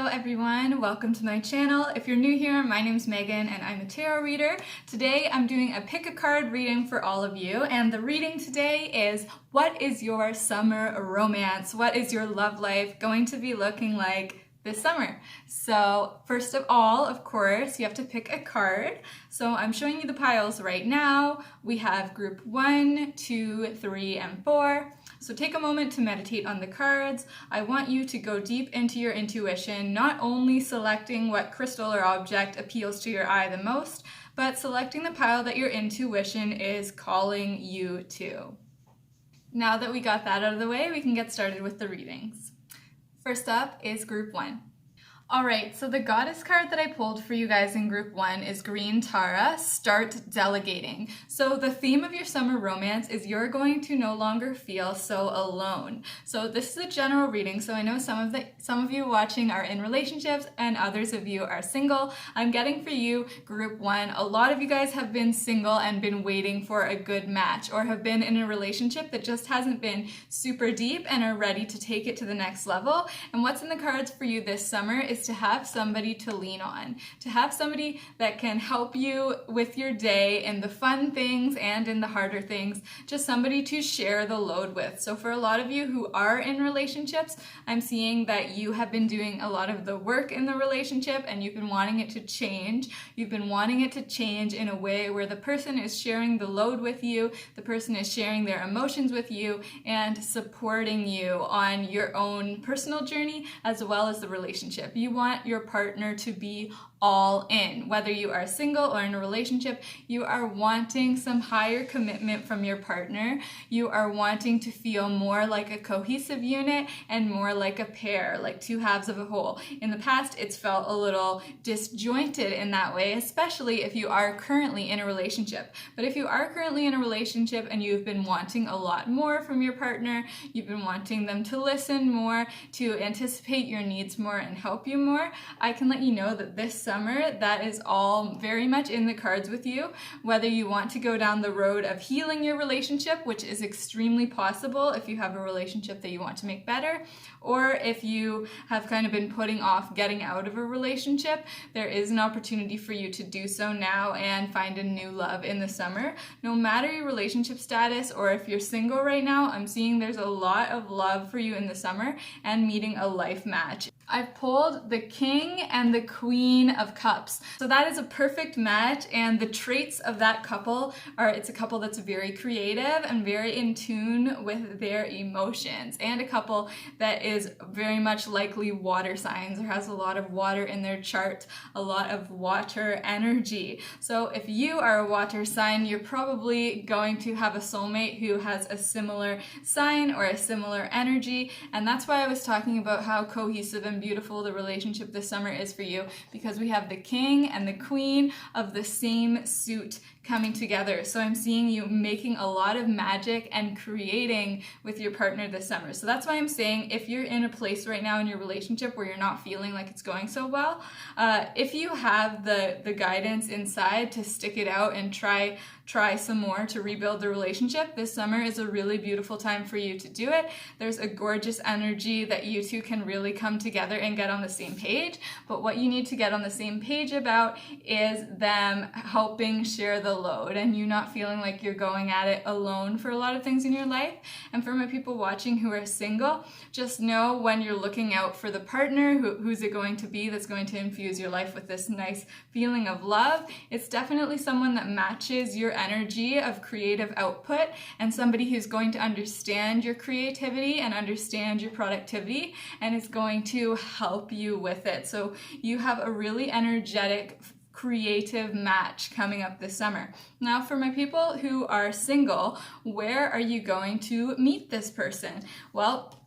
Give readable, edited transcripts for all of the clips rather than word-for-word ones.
Hello everyone, welcome to my channel. If you're new here, my name's Megan and I'm a tarot reader. Today I'm doing a pick a card reading for all of you, and the reading today is what is your summer romance? What is your love life going to be looking like this summer? So first of all, of course, you have to pick a card. So I'm showing you the piles right now. We have group 1, 2, 3, and 4. So take a moment to meditate on the cards. I want you to go deep into your intuition, not only selecting what crystal or object appeals to your eye the most, but selecting the pile that your intuition is calling you to. Now that we got that out of the way, we can get started with the readings. First up is group 1. Alright, so the goddess card that I pulled for you guys in group 1 is Green Tara, Start Delegating. So the theme of your summer romance is you're going to no longer feel so alone. So this is a general reading, so I know some of you watching are in relationships and others of you are single. I'm getting for you group 1. A lot of you guys have been single and been waiting for a good match, or have been in a relationship that just hasn't been super deep and are ready to take it to the next level. And what's in the cards for you this summer is to have somebody to lean on, to have somebody that can help you with your day in the fun things and in the harder things, just somebody to share the load with. So for a lot of you who are in relationships, I'm seeing that you have been doing a lot of the work in the relationship and you've been wanting it to change. You've been wanting it to change in a way where the person is sharing the load with you, the person is sharing their emotions with you and supporting you on your own personal journey as well as the relationship. You want your partner to be all in. Whether you are single or in a relationship, you are wanting some higher commitment from your partner. You are wanting to feel more like a cohesive unit and more like a pair, like two halves of a whole. In the past, it's felt a little disjointed in that way, especially if you are currently in a relationship. But if you are currently in a relationship and you've been wanting a lot more from your partner, you've been wanting them to listen more, to anticipate your needs more and help you more, I can let you know that this summer that is all very much in the cards with you. Whether you want to go down the road of healing your relationship, which is extremely possible if you have a relationship that you want to make better, or if you have kind of been putting off getting out of a relationship, there is an opportunity for you to do so now and find a new love in the summer. No matter your relationship status or if you're single right now, I'm seeing there's a lot of love for you in the summer and meeting a life match. I've pulled the King and the Queen of Cups. So that is a perfect match, and the traits of that couple are, it's a couple that's very creative and very in tune with their emotions, and a couple that is very much likely water signs or has a lot of water in their chart, a lot of water energy. So if you are a water sign, you're probably going to have a soulmate who has a similar sign or a similar energy, and that's why I was talking about how cohesive and beautiful the relationship this summer is for you, because we have the King and the Queen of the same suit coming together. So I'm seeing you making a lot of magic and creating with your partner this summer. So that's why I'm saying if you're in a place right now in your relationship where you're not feeling like it's going so well, if you have the guidance inside to stick it out and try some more to rebuild the relationship, this summer is a really beautiful time for you to do it. There's a gorgeous energy that you two can really come together and get on the same page. But what you need to get on the same page about is them helping share the load and you not feeling like you're going at it alone for a lot of things in your life. And for my people watching who are single, just know when you're looking out for the partner, who's it going to be that's going to infuse your life with this nice feeling of love, it's definitely someone that matches your energy of creative output and somebody who's going to understand your creativity and understand your productivity and is going to help you with it. So you have a really energetic, creative match coming up this summer. Now for my people who are single, where are you going to meet this person? Well,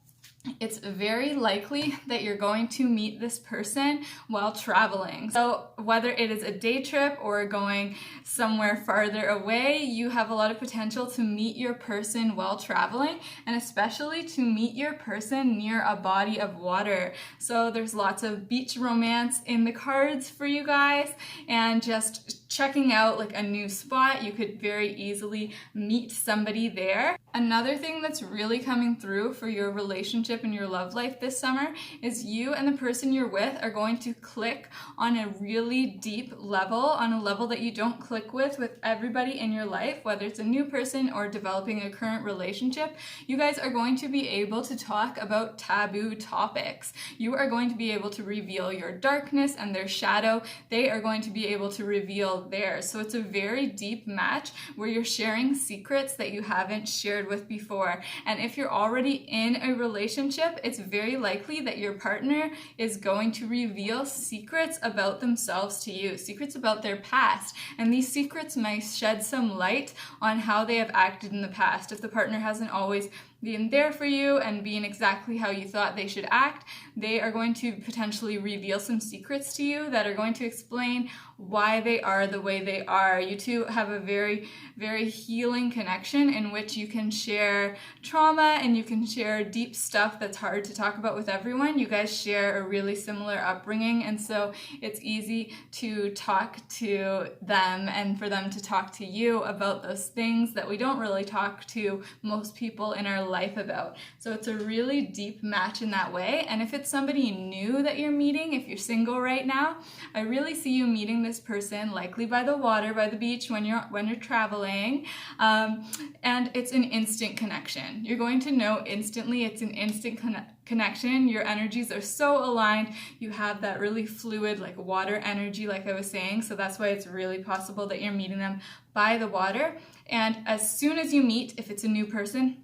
it's very likely that you're going to meet this person while traveling. So whether it is a day trip or going somewhere farther away, you have a lot of potential to meet your person while traveling, and especially to meet your person near a body of water. So there's lots of beach romance in the cards for you guys, and just checking out like a new spot, you could very easily meet somebody there. Another thing that's really coming through for your relationship and your love life this summer is you and the person you're with are going to click on a really deep level, on a level that you don't click with everybody in your life, whether it's a new person or developing a current relationship. You guys are going to be able to talk about taboo topics. You are going to be able to reveal your darkness and their shadow. They are going to be able to reveal theirs. So it's a very deep match where you're sharing secrets that you haven't shared with before. And if you're already in a relationship, it's very likely that your partner is going to reveal secrets about themselves to you, secrets about their past. And these secrets might shed some light on how they have acted in the past. If the partner hasn't always been there for you and being exactly how you thought they should act, they are going to potentially reveal some secrets to you that are going to explain why they are the way they are. You two have a very, very healing connection in which you can share trauma and you can share deep stuff that's hard to talk about with everyone. You guys share a really similar upbringing, and so it's easy to talk to them and for them to talk to you about those things that we don't really talk to most people in our life about. So it's a really deep match in that way. And if it's somebody new that you're meeting, if you're single right now, I really see you meeting this person likely by the water, by the beach, when you're traveling, and it's an instant connection. You're going to know instantly. It's an instant connection. Your energies are so aligned. You have that really fluid, like water energy, like I was saying. So that's why it's really possible that you're meeting them by the water. And as soon as you meet, if it's a new person,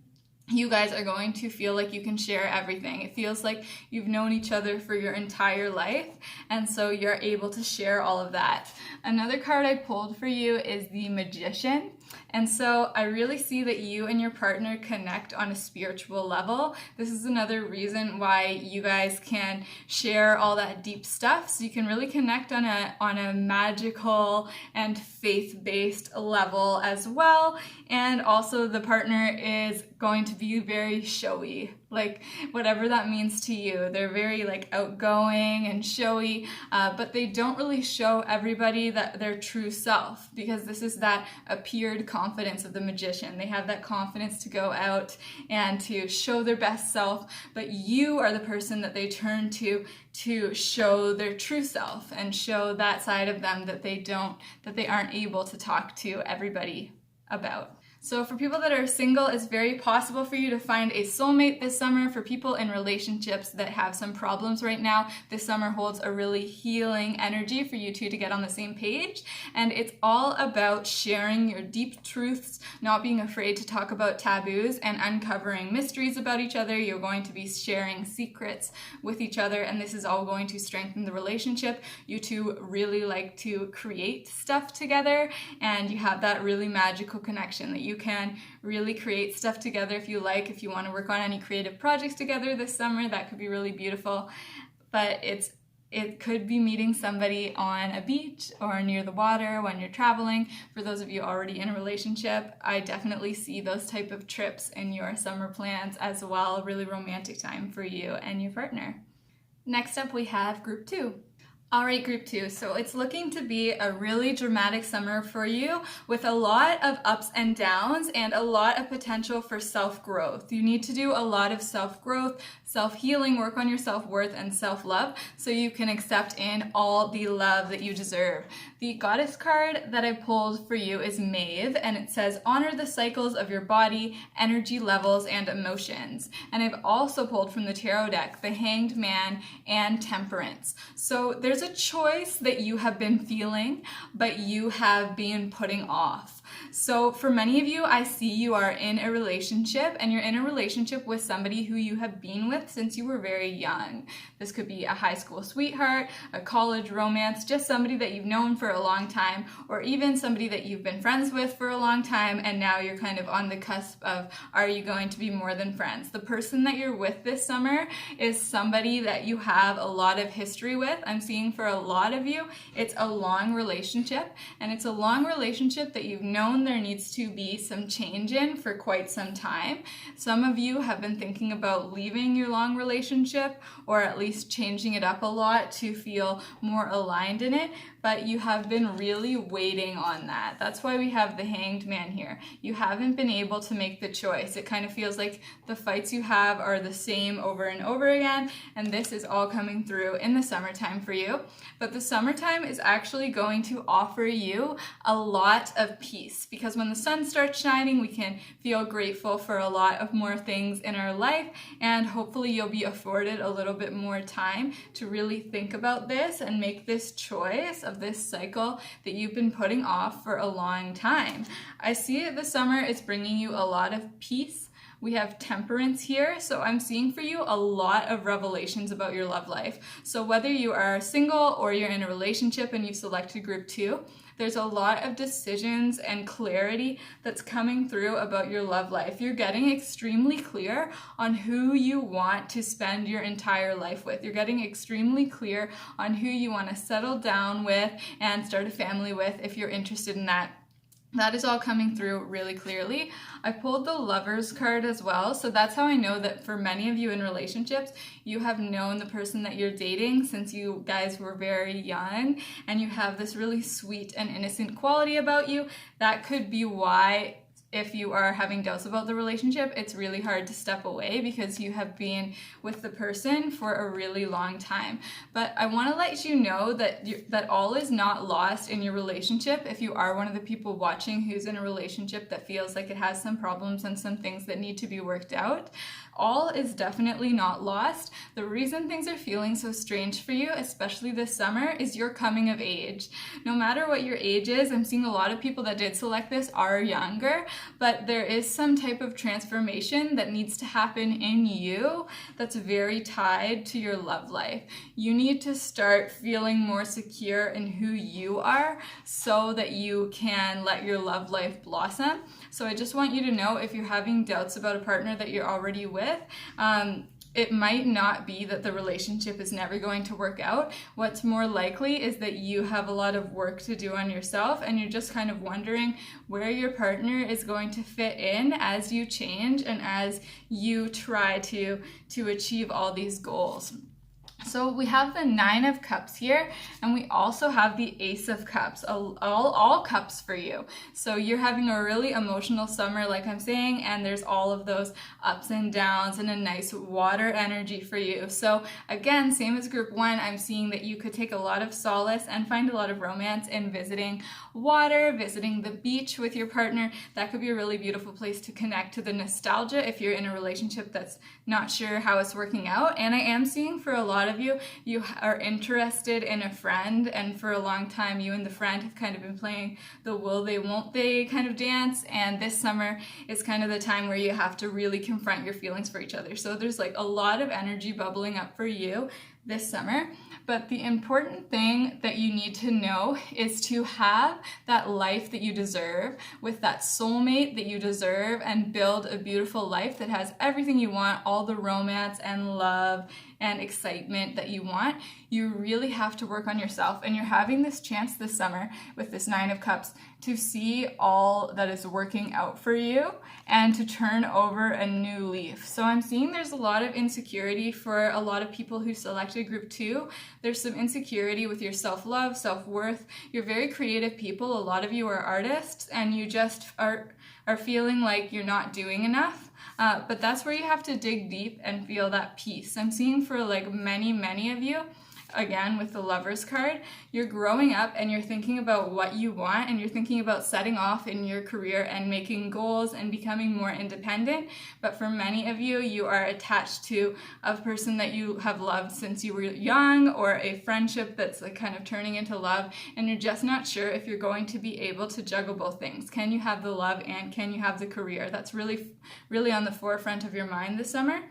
you guys are going to feel like you can share everything. It feels like you've known each other for your entire life, and so you're able to share all of that. Another card I pulled for you is the Magician. And so I really see that you and your partner connect on a spiritual level. This is another reason why you guys can share all that deep stuff. So you can really connect on a magical and faith-based level as well. And also the partner is going to be very showy, like whatever that means to you. They're very like outgoing and showy, but they don't really show everybody that their true self, because this is that appeared confidence of the magician. They have that confidence to go out and to show their best self, but you are the person that they turn to show their true self and show that side of them that they aren't able to talk to everybody about. So for people that are single, it's very possible for you to find a soulmate this summer. For people in relationships that have some problems right now, this summer holds a really healing energy for you two to get on the same page. And it's all about sharing your deep truths, not being afraid to talk about taboos, and uncovering mysteries about each other. You're going to be sharing secrets with each other, and this is all going to strengthen the relationship. You two really like to create stuff together, and you have that really magical connection that you can really create stuff together if you like. If you want to work on any creative projects together this summer, that could be really beautiful. But it could be meeting somebody on a beach or near the water when you're traveling. For those of you already in a relationship, I definitely see those type of trips in your summer plans as well. A really romantic time for you and your partner. Next up, we have group 2. All right, group 2. So it's looking to be a really dramatic summer for you with a lot of ups and downs and a lot of potential for self-growth. You need to do a lot of self-growth, self-healing, work on your self-worth and self-love so you can accept in all the love that you deserve. The goddess card that I pulled for you is Maeve, and it says, honor the cycles of your body, energy levels, and emotions. And I've also pulled from the tarot deck, the Hanged Man and Temperance. So there's a choice that you have been feeling, but you have been putting off. So for many of you, I see you are in a relationship, and you're in a relationship with somebody who you have been with since you were very young. This could be a high school sweetheart, a college romance, just somebody that you've known for a long time, or even somebody that you've been friends with for a long time, and now you're kind of on the cusp of, are you going to be more than friends? The person that you're with this summer is somebody that you have a lot of history with. I'm seeing seeing for a lot of you, it's a long relationship, and it's a long relationship that you've known there needs to be some change in for quite some time. Some of you have been thinking about leaving your long relationship, or at least changing it up a lot to feel more aligned in it, but you have been really waiting on that. That's why we have the Hanged Man here. You haven't been able to make the choice. It kind of feels like the fights you have are the same over and over again, and this is all coming through in the summertime for you. But the summertime is actually going to offer you a lot of peace, because when the sun starts shining, we can feel grateful for a lot of more things in our life, and hopefully you'll be afforded a little bit more time to really think about this and make this choice of this cycle that you've been putting off for a long time. I see the summer is bringing you a lot of peace. We have Temperance here, so I'm seeing for you a lot of revelations about your love life. So whether you are single or you're in a relationship and you've selected group 2, there's a lot of decisions and clarity that's coming through about your love life. You're getting extremely clear on who you want to spend your entire life with. You're getting extremely clear on who you want to settle down with and start a family with if you're interested in that. That is all coming through really clearly. I pulled the Lovers card as well, so that's how I know that for many of you in relationships, you have known the person that you're dating since you guys were very young, and you have this really sweet and innocent quality about you. That could be why, if you are having doubts about the relationship, it's really hard to step away because you have been with the person for a really long time. But I want to let you know that that all is not lost in your relationship. If you are one of the people watching who's in a relationship that feels like it has some problems and some things that need to be worked out, all is definitely not lost. The reason things are feeling so strange for you, especially this summer, is your coming of age. No matter what your age is, I'm seeing a lot of people that did select this are younger, but there is some type of transformation that needs to happen in you that's very tied to your love life. You need to start feeling more secure in who you are so that you can let your love life blossom. So I just want you to know, if you're having doubts about a partner that you're already with, it might not be that the relationship is never going to work out. What's more likely is that you have a lot of work to do on yourself, and you're just kind of wondering where your partner is going to fit in as you change and as you try to achieve all these goals. So we have the 9 of Cups here, and we also have the Ace of Cups, all cups for you. So you're having a really emotional summer, like I'm saying, and there's all of those ups and downs and a nice water energy for you. So again, same as group 1, I'm seeing that you could take a lot of solace and find a lot of romance in visiting water, visiting the beach with your partner. That could be a really beautiful place to connect to the nostalgia if you're in a relationship that's not sure how it's working out. And I am seeing for a lot of you are interested in a friend, and for a long time you and the friend have kind of been playing the will they won't they kind of dance, and this summer is kind of the time where you have to really confront your feelings for each other. So there's like a lot of energy bubbling up for you this summer. But the important thing that you need to know is to have that life that you deserve with that soulmate that you deserve, and build a beautiful life that has everything you want, all the romance and love and excitement that you want. You really have to work on yourself, and you're having this chance this summer with this 9 of Cups to see all that is working out for you and to turn over a new leaf. So I'm seeing there's a lot of insecurity for a lot of people who selected group 2. There's some insecurity with your self-love, self-worth. You're very creative people. A lot of you are artists, and you just are feeling like you're not doing enough. But that's where you have to dig deep and feel that peace. I'm seeing for like many of you, again with the Lovers card, you're growing up and you're thinking about what you want, and you're thinking about setting off in your career and making goals and becoming more independent. But for many of you, you are attached to a person that you have loved since you were young, or a friendship that's like kind of turning into love, and you're just not sure if you're going to be able to juggle both things. Can you have the love and can you have the career? That's really on the forefront of your mind this summer.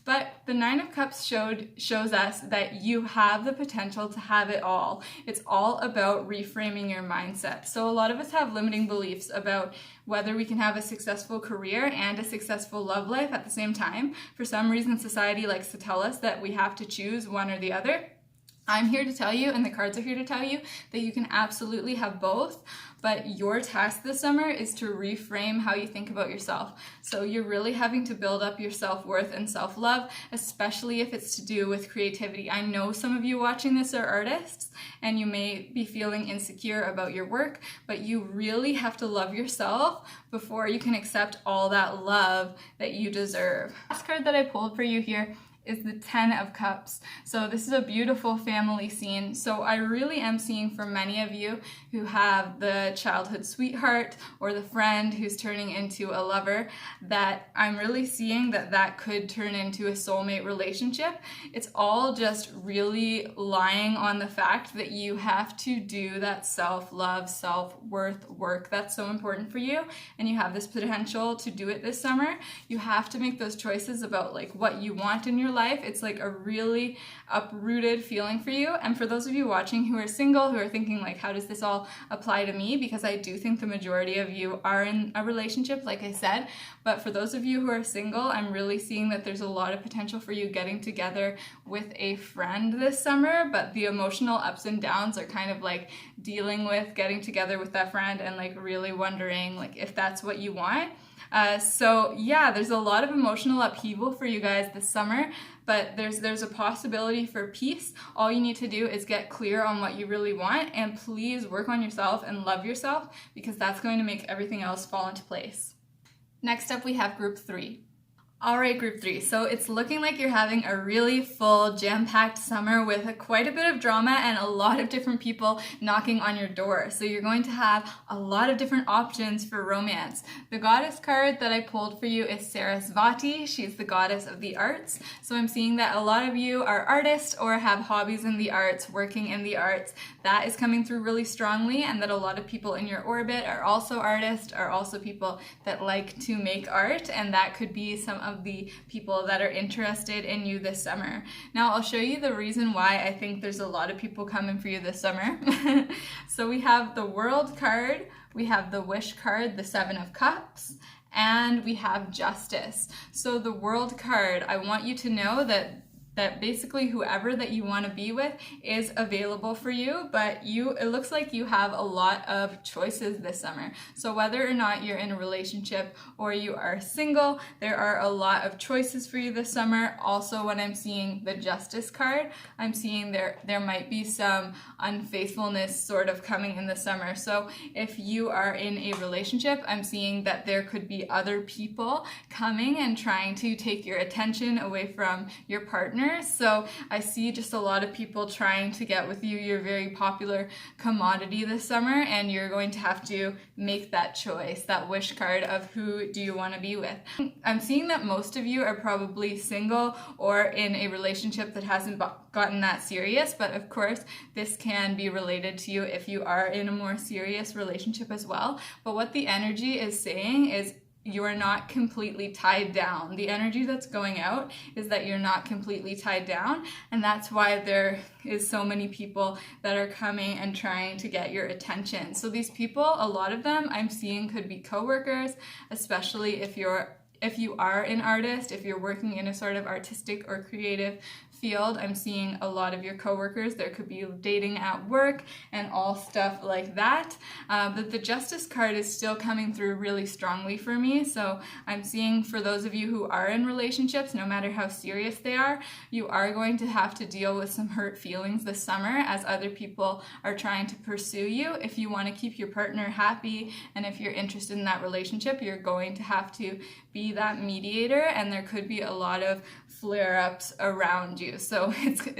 But the 9 of Cups shows us that you have the potential to have it all. It's all about reframing your mindset. So a lot of us have limiting beliefs about whether we can have a successful career and a successful love life at the same time. For some reason, society likes to tell us that we have to choose one or the other. I'm here to tell you, and the cards are here to tell you, that you can absolutely have both, but your task this summer is to reframe how you think about yourself. So you're really having to build up your self-worth and self-love, especially if it's to do with creativity. I know some of you watching this are artists, and you may be feeling insecure about your work, but you really have to love yourself before you can accept all that love that you deserve. Last card that I pulled for you here is the 10 of Cups. So this is a beautiful family scene. So I really am seeing for many of you who have the childhood sweetheart or the friend who's turning into a lover, that I'm really seeing that that could turn into a soulmate relationship. It's all just really lying on the fact that you have to do that self-love, self-worth work that's so important for you, and you have this potential to do it this summer. You have to make those choices about like what you want in your life. It's like a really uprooted feeling for you. And for those of you watching who are single, who are thinking like, how does this all apply to me? Because I do think the majority of you are in a relationship, like I said. But for those of you who are single, I'm really seeing that there's a lot of potential for you getting together with a friend this summer, but the emotional ups and downs are kind of like dealing with getting together with that friend and like really wondering like if that's what you want. So yeah, there's a lot of emotional upheaval for you guys this summer, but there's a possibility for peace. All you need to do is get clear on what you really want, and please work on yourself and love yourself, because that's going to make everything else fall into place. Next up, we have group 3. All right, group 3. So it's looking like you're having a really full, jam-packed summer with quite a bit of drama and a lot of different people knocking on your door. So you're going to have a lot of different options for romance. The goddess card that I pulled for you is Sarasvati. She's the goddess of the arts. So I'm seeing that a lot of you are artists or have hobbies in the arts, working in the arts. That is coming through really strongly, and that a lot of people in your orbit are also artists, are also people that like to make art, and that could be some of the people that are interested in you this summer. Now I'll show you the reason why I think there's a lot of people coming for you this summer. So we have the World card, we have the Wish card, the 7 of Cups, and we have Justice. So the World card, I want you to know that basically whoever that you want to be with is available for you, but it looks like you have a lot of choices this summer. So whether or not you're in a relationship or you are single, there are a lot of choices for you this summer. Also, when I'm seeing the Justice card, I'm seeing there might be some unfaithfulness sort of coming in the summer. So if you are in a relationship, I'm seeing that there could be other people coming and trying to take your attention away from your partner. So I see just a lot of people trying to get with you. You're a very popular commodity this summer, and you're going to have to make that choice, that wish card of who do you want to be with. I'm seeing that most of you are probably single or in a relationship that hasn't gotten that serious, but of course this can be related to you if you are in a more serious relationship as well. But what the energy is saying is you're not completely tied down. The energy that's going out is that you're not completely tied down, and that's why there is so many people that are coming and trying to get your attention. So these people, a lot of them I'm seeing could be coworkers, especially if you are an artist, if you're working in a sort of artistic or creative field. I'm seeing a lot of your coworkers. There could be dating at work and all stuff like that. But the Justice card is still coming through really strongly for me. So I'm seeing for those of you who are in relationships, no matter how serious they are, you are going to have to deal with some hurt feelings this summer as other people are trying to pursue you. If you want to keep your partner happy and if you're interested in that relationship, you're going to have to be that mediator, and there could be a lot of flare-ups around you. So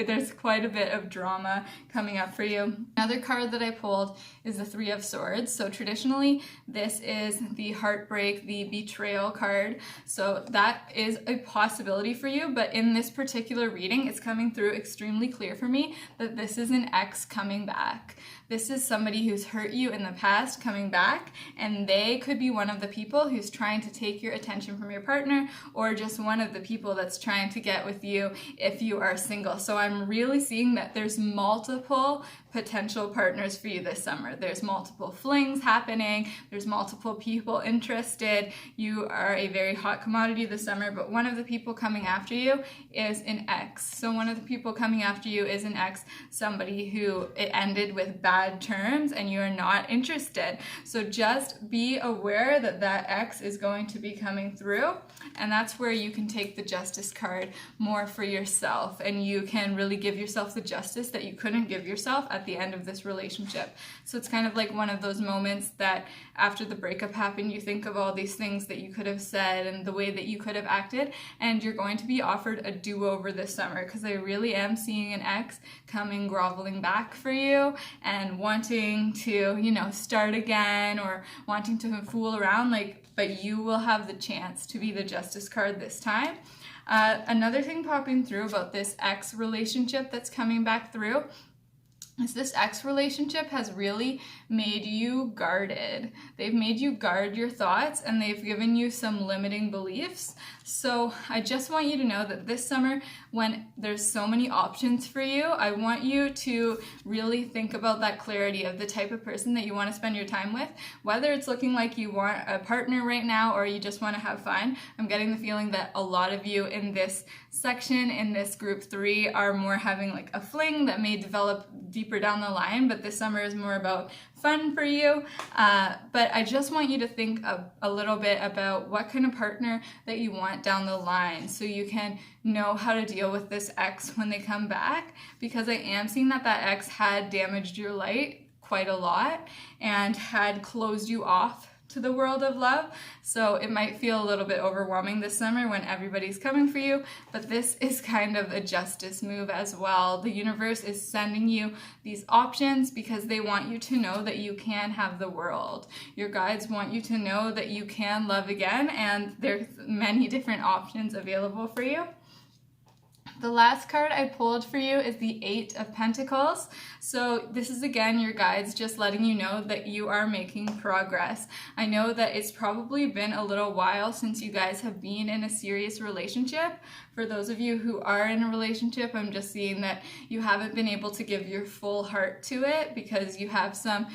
there's quite a bit of drama coming up for you. Another card that I pulled is the 3 of Swords. So traditionally, this is the heartbreak, the betrayal card. So that is a possibility for you, but in this particular reading, it's coming through extremely clear for me that this is an ex coming back. This is somebody who's hurt you in the past coming back, and they could be one of the people who's trying to take your attention from your partner, or just one of the people that's trying to get with you if you are single. So I'm really seeing that there's multiple potential partners for you this summer. There's multiple flings happening. There's multiple people interested. You are a very hot commodity this summer, but one of the people coming after you is an ex. So one of the people coming after you is an ex, somebody who it ended with bad terms and you're not interested. So just be aware that that ex is going to be coming through, and that's where you can take the Justice card more for yourself, and you can really give yourself the justice that you couldn't give yourself at the end of this relationship. So it's kind of like one of those moments that after the breakup happened, you think of all these things that you could have said and the way that you could have acted, and you're going to be offered a do-over this summer, because I really am seeing an ex coming groveling back for you and wanting to, you know, start again or wanting to fool around, but you will have the chance to be the Justice card this time. Another thing popping through about this ex relationship that's coming back through is this ex relationship has really made you guarded. They've made you guard your thoughts, and they've given you some limiting beliefs. So I just want you to know that this summer, when there's so many options for you, I want you to really think about that clarity of the type of person that you want to spend your time with, whether it's looking like you want a partner right now or you just want to have fun. I'm getting the feeling that a lot of you in this section, in this group 3, are more having like a fling that may develop deeper down the line, but this summer is more about fun for you. But I just want you to think a little bit about what kind of partner that you want down the line, so you can know how to deal with this ex when they come back, because I am seeing that that ex had damaged your light quite a lot and had closed you off to the world of love. So it might feel a little bit overwhelming this summer when everybody's coming for you, but this is kind of a justice move as well. The universe is sending you these options because they want you to know that you can have the world. Your guides want you to know that you can love again, and there's many different options available for you. The last card I pulled for you is the 8 of Pentacles. So this is again your guides just letting you know that you are making progress. I know that it's probably been a little while since you guys have been in a serious relationship. For those of you who are in a relationship, I'm just seeing that you haven't been able to give your full heart to it because you have some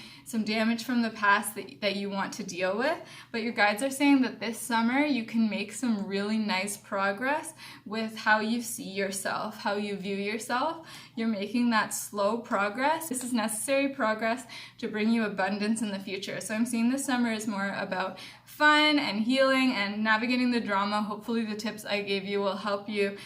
damage from the past that you want to deal with. But your guides are saying that this summer you can make some really nice progress with how you see yourself, how you view yourself. You're making that slow progress. This is necessary progress to bring you abundance in the future. So I'm seeing this summer is more about fun and healing and navigating the drama. Hopefully the tips I gave you will help you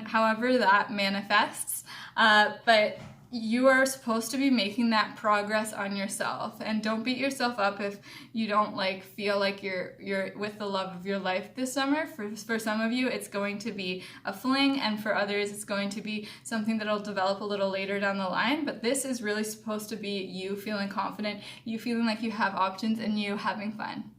however that manifests. But you are supposed to be making that progress on yourself, and don't beat yourself up if you don't feel like you're with the love of your life this summer. For some of you it's going to be a fling, and for others it's going to be something that'll develop a little later down the line. But this is really supposed to be you feeling confident, you feeling like you have options, and you having fun.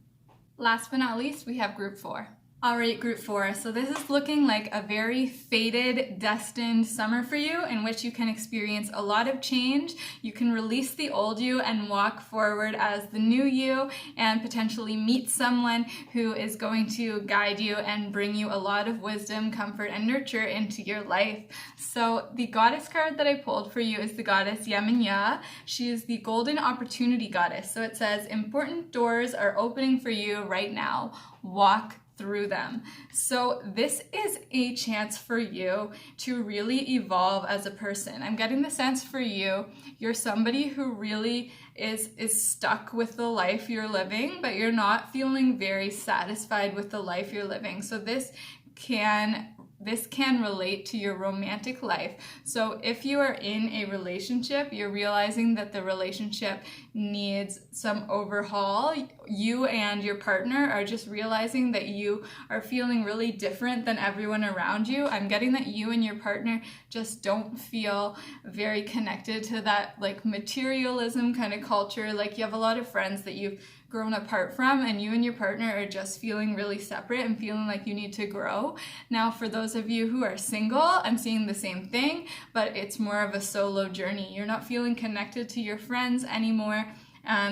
Last but not least, we have group 4. All right, group 4. So this is looking like a very fated, destined summer for you, in which you can experience a lot of change. You can release the old you and walk forward as the new you, and potentially meet someone who is going to guide you and bring you a lot of wisdom, comfort, and nurture into your life. So the goddess card that I pulled for you is the goddess Yemenya. She is the golden opportunity goddess. So it says, important doors are opening for you right now. Walk through them. So this is a chance for you to really evolve as a person. I'm getting the sense for you, you're somebody who really is stuck with the life you're living, but you're not feeling very satisfied with the life you're living. So this can relate to your romantic life. So if you are in a relationship, you're realizing that the relationship needs some overhaul. You and your partner are just realizing that you are feeling really different than everyone around you. I'm getting that you and your partner just don't feel very connected to that materialism kind of culture. You have a lot of friends that you've grown apart from, and you and your partner are just feeling really separate and feeling like you need to grow. Now, for those of you who are single, I'm seeing the same thing, but it's more of a solo journey. You're not feeling connected to your friends anymore,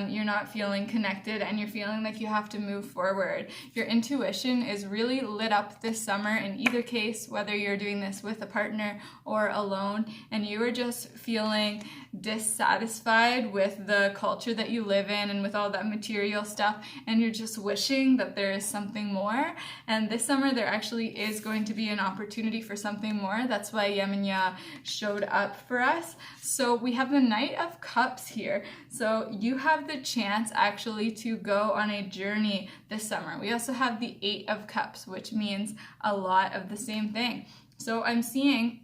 you're not feeling connected, and you're feeling like you have to move forward. Your intuition is really lit up this summer in either case, whether you're doing this with a partner or alone, and you are just feeling dissatisfied with the culture that you live in and with all that material stuff, and you're just wishing that there is something more. And this summer there actually is going to be an opportunity for something more. That's why Yemenya showed up for us. So we have the Knight of Cups here. So you have the chance actually to go on a journey this summer. We also have the Eight of Cups, which means a lot of the same thing. So I'm seeing,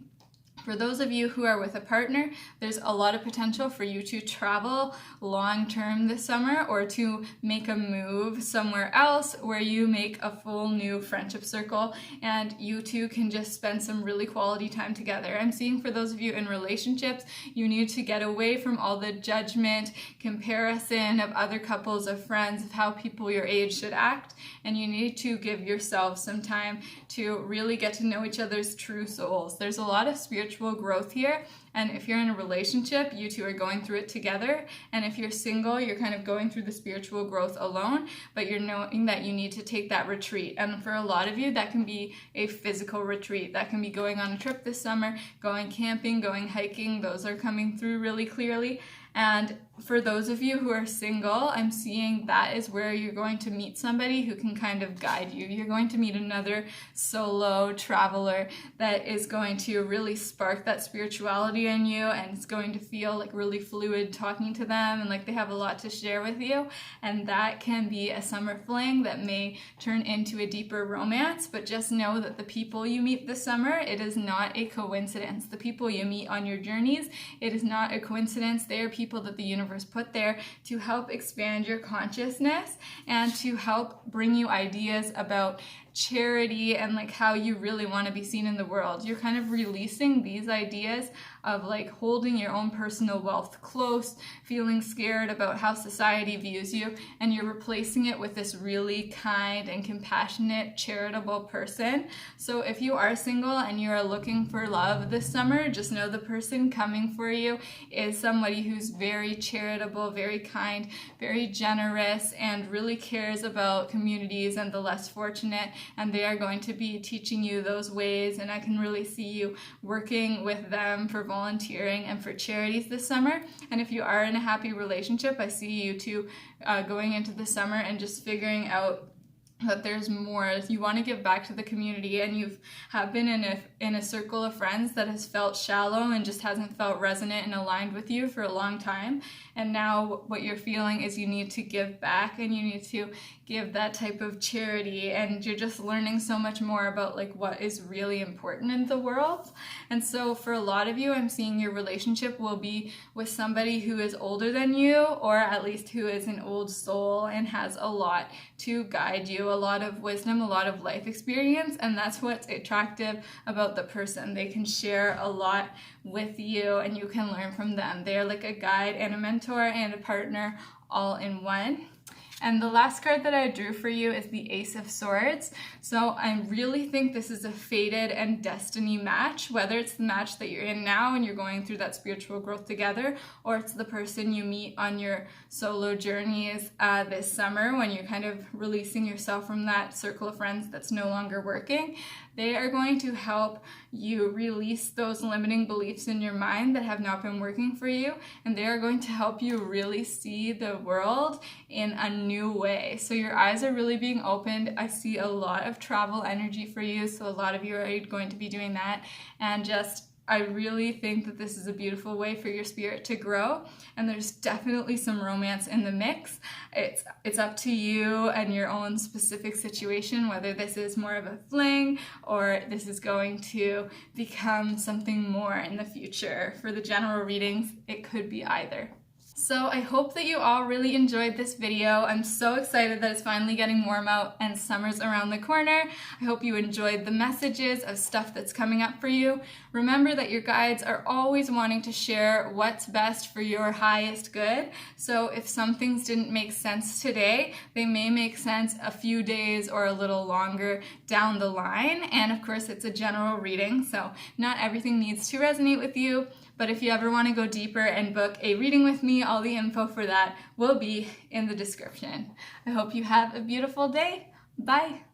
for those of you who are with a partner, there's a lot of potential for you to travel long-term this summer, or to make a move somewhere else where you make a full new friendship circle and you two can just spend some really quality time together. I'm seeing for those of you in relationships, you need to get away from all the judgment, comparison of other couples, of friends, of how people your age should act, and you need to give yourself some time to really get to know each other's true souls. There's a lot of spiritual growth here, and if you're in a relationship, you two are going through it together, and if you're single, you're kind of going through the spiritual growth alone, but you're knowing that you need to take that retreat. And for a lot of you, that can be a physical retreat. That can be going on a trip this summer, going camping, going hiking. Those are coming through really clearly. And for those of you who are single, I'm seeing that is where you're going to meet somebody who can kind of guide you. You're going to meet another solo traveler that is going to really spark that spirituality in you, and it's going to feel like really fluid talking to them and like they have a lot to share with you. And that can be a summer fling that may turn into a deeper romance, but just know that the people you meet this summer, it is not a coincidence. The people you meet on your journeys, it is not a coincidence. They are people that the universe put there to help expand your consciousness and to help bring you ideas about charity and like how you really want to be seen in the world. You're kind of releasing these ideas of like holding your own personal wealth close, feeling scared about how society views you, and you're replacing it with this really kind and compassionate, charitable person. So if you are single and you are looking for love this summer, just know the person coming for you is somebody who's very charitable, very kind, very generous, and really cares about communities and the less fortunate, and they are going to be teaching you those ways. And I can really see you working with them for volunteering and for charities this summer. And if you are in a happy relationship, I see you two going into the summer and just figuring out that there's more. You want to give back to the community, and you have been in a circle of friends that has felt shallow and just hasn't felt resonant and aligned with you for a long time. And now what you're feeling is you need to give back, and you need to give that type of charity, and you're just learning so much more about like what is really important in the world. And so for a lot of you, I'm seeing your relationship will be with somebody who is older than you, or at least who is an old soul and has a lot to guide you, a lot of wisdom, a lot of life experience. And that's what's attractive about the person. They can share a lot with you and you can learn from them. They're like a guide and a mentor and a partner all in one. And the last card that I drew for you is the Ace of Swords. So I really think this is a fated and destiny match, whether it's the match that you're in now and you're going through that spiritual growth together, or it's the person you meet on your solo journeys this summer when you're kind of releasing yourself from that circle of friends that's no longer working. They are going to help you release those limiting beliefs in your mind that have not been working for you, and they are going to help you really see the world in a new way. So your eyes are really being opened. I see a lot of travel energy for you, so a lot of you are going to be doing that, and just I really think that this is a beautiful way for your spirit to grow, and there's definitely some romance in the mix. It's up to you and your own specific situation, whether this is more of a fling or this is going to become something more in the future. For the general readings, it could be either. So I hope that you all really enjoyed this video. I'm so excited that it's finally getting warm out and summer's around the corner. I hope you enjoyed the messages of stuff that's coming up for you. Remember that your guides are always wanting to share what's best for your highest good. So if some things didn't make sense today, they may make sense a few days or a little longer down the line. And of course, it's a general reading, so not everything needs to resonate with you. But if you ever want to go deeper and book a reading with me, all the info for that will be in the description. I hope you have a beautiful day. Bye!